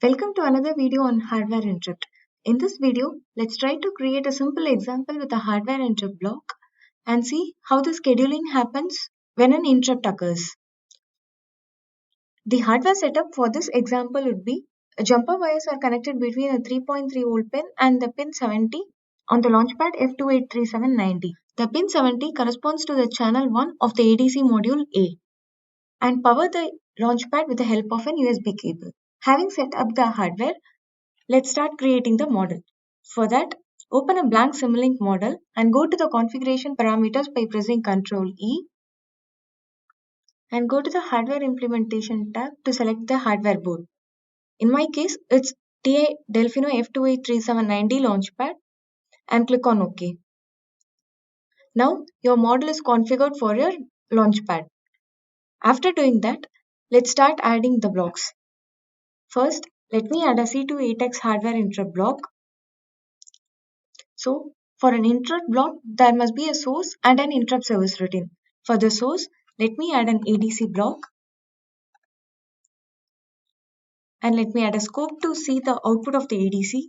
Welcome to another video on hardware interrupt. In this video, let's try to create a simple example with a hardware interrupt block and see how the scheduling happens when an interrupt occurs. The hardware setup for this example would be jumper wires are connected between a 3.3 volt pin and the pin 70 on the launchpad F283790. The pin 70 corresponds to the channel 1 of the ADC module A and power the launchpad with the help of an USB cable. Having set up the hardware, let's start creating the model. For that, open a blank Simulink model and go to the configuration parameters by pressing Ctrl E and go to the hardware implementation tab to select the hardware board. In my case, it's TI Delfino F283790 launchpad and click on OK. Now your model is configured for your launchpad. After doing that, let's start adding the blocks. First, let me add a C28X hardware interrupt block. So, for an interrupt block, there must be a source and an interrupt service routine. For the source, let me add an ADC block and let me add a scope to see the output of the ADC,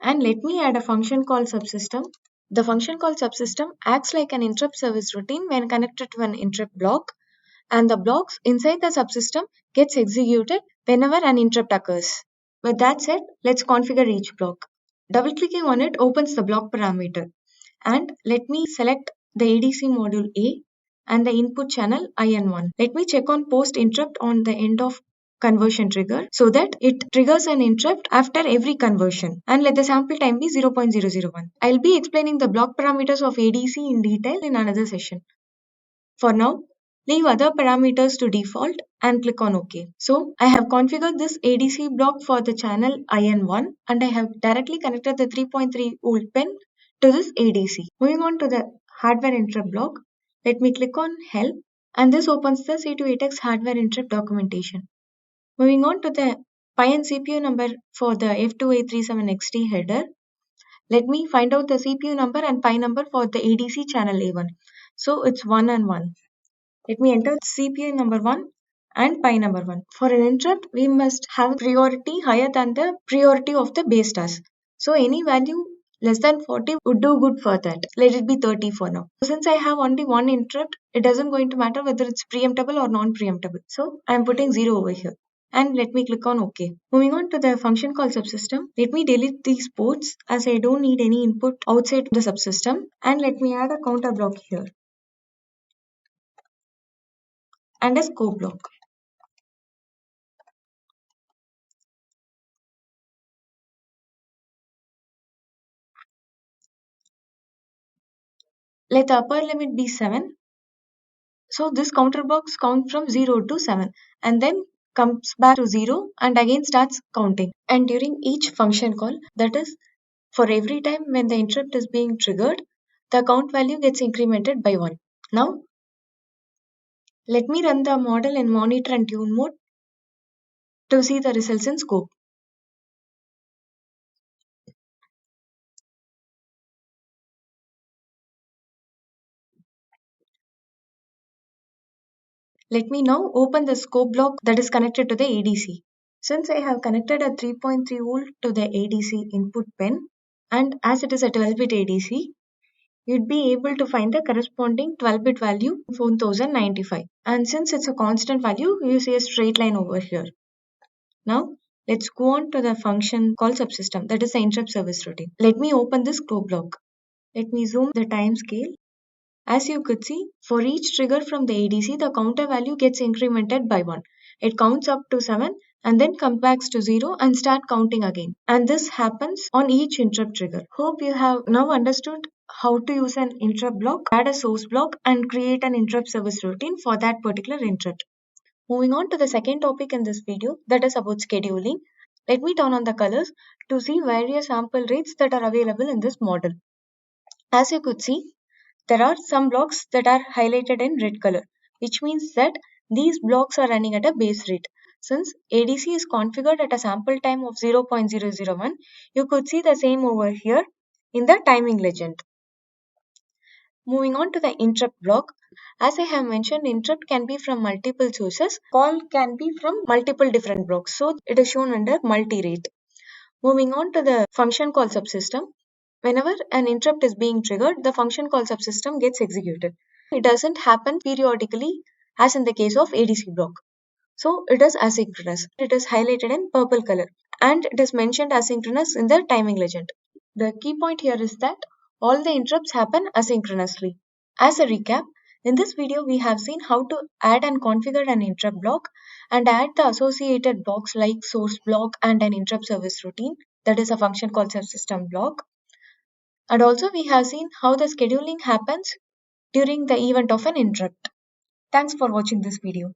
and let me add a function called subsystem. The function called subsystem acts like an interrupt service routine when connected to an interrupt block, and the blocks inside the subsystem gets executed whenever an interrupt occurs. With that said, let's configure each block. Double clicking on it opens the block parameter, and let me select the ADC module A and the input channel IN1. Let me check on post interrupt on the end of conversion trigger so that it triggers an interrupt after every conversion, and let the sample time be 0.001. I'll be explaining the block parameters of ADC in detail in another session. For now, leave other parameters to default and click on OK. So I have configured this ADC block for the channel IN1 and I have directly connected the 3.3 volt pin to this ADC. Moving on to the hardware interrupt block, let me click on help and this opens the C28X hardware interrupt documentation. Moving on to the PI and CPU number for the F2837XT header, let me find out the CPU number and PI number for the ADC channel A1. So it's 1 and 1. Let me enter CPU number 1 and PI number 1. For an interrupt, we must have priority higher than the priority of the base task. So any value less than 40 would do good for that. Let it be 30 for now. Since I have only one interrupt, it doesn't going to matter whether it's preemptible or non-preemptible. So I'm putting 0 over here. And let me click on OK. Moving on to the function called subsystem, let me delete these ports as I don't need any input outside the subsystem, and let me add a counter block here and a scope block. Let the upper limit be 7. So this counter box counts from 0 to 7 and then comes back to 0 and again starts counting. And during each function call, that is for every time when the interrupt is being triggered, the count value gets incremented by 1. Now, let me run the model in monitor and tune mode to see the results in scope. Let me now open the scope block that is connected to the ADC. Since I have connected a 3.3 volt to the ADC input pin, and as it is a 12-bit ADC, you'd be able to find the corresponding 12-bit value 4095. And since it's a constant value, you see a straight line over here. Now, let's go on to the function called subsystem, that is the interrupt service routine. Let me open this scope block. Let me zoom the time scale. As you could see, for each trigger from the ADC, the counter value gets incremented by 1. It counts up to 7 and then comes back to 0 and start counting again. And this happens on each interrupt trigger. Hope you have now understood how to use an interrupt block, add a source block and create an interrupt service routine for that particular interrupt. Moving on to the second topic in this video, that is about scheduling. Let me turn on the colors to see various sample rates that are available in this model. As you could see, there are some blocks that are highlighted in red color, which means that these blocks are running at a base rate. Since ADC is configured at a sample time of 0.001, you could see the same over here in the timing legend. Moving on to the interrupt block. As I have mentioned, interrupt can be from multiple sources. Call can be from multiple different blocks. So it is shown under multi-rate. Moving on to the function call subsystem. Whenever an interrupt is being triggered, the function call subsystem gets executed. It doesn't happen periodically as in the case of ADC block. So it is asynchronous. It is highlighted in purple color and it is mentioned asynchronous in the timing legend. The key point here is that all the interrupts happen asynchronously. As a recap, in this video we have seen how to add and configure an interrupt block and add the associated blocks like source block and an interrupt service routine, that is a function called subsystem block. And also we have seen how the scheduling happens during the event of an interrupt. Thanks for watching this video.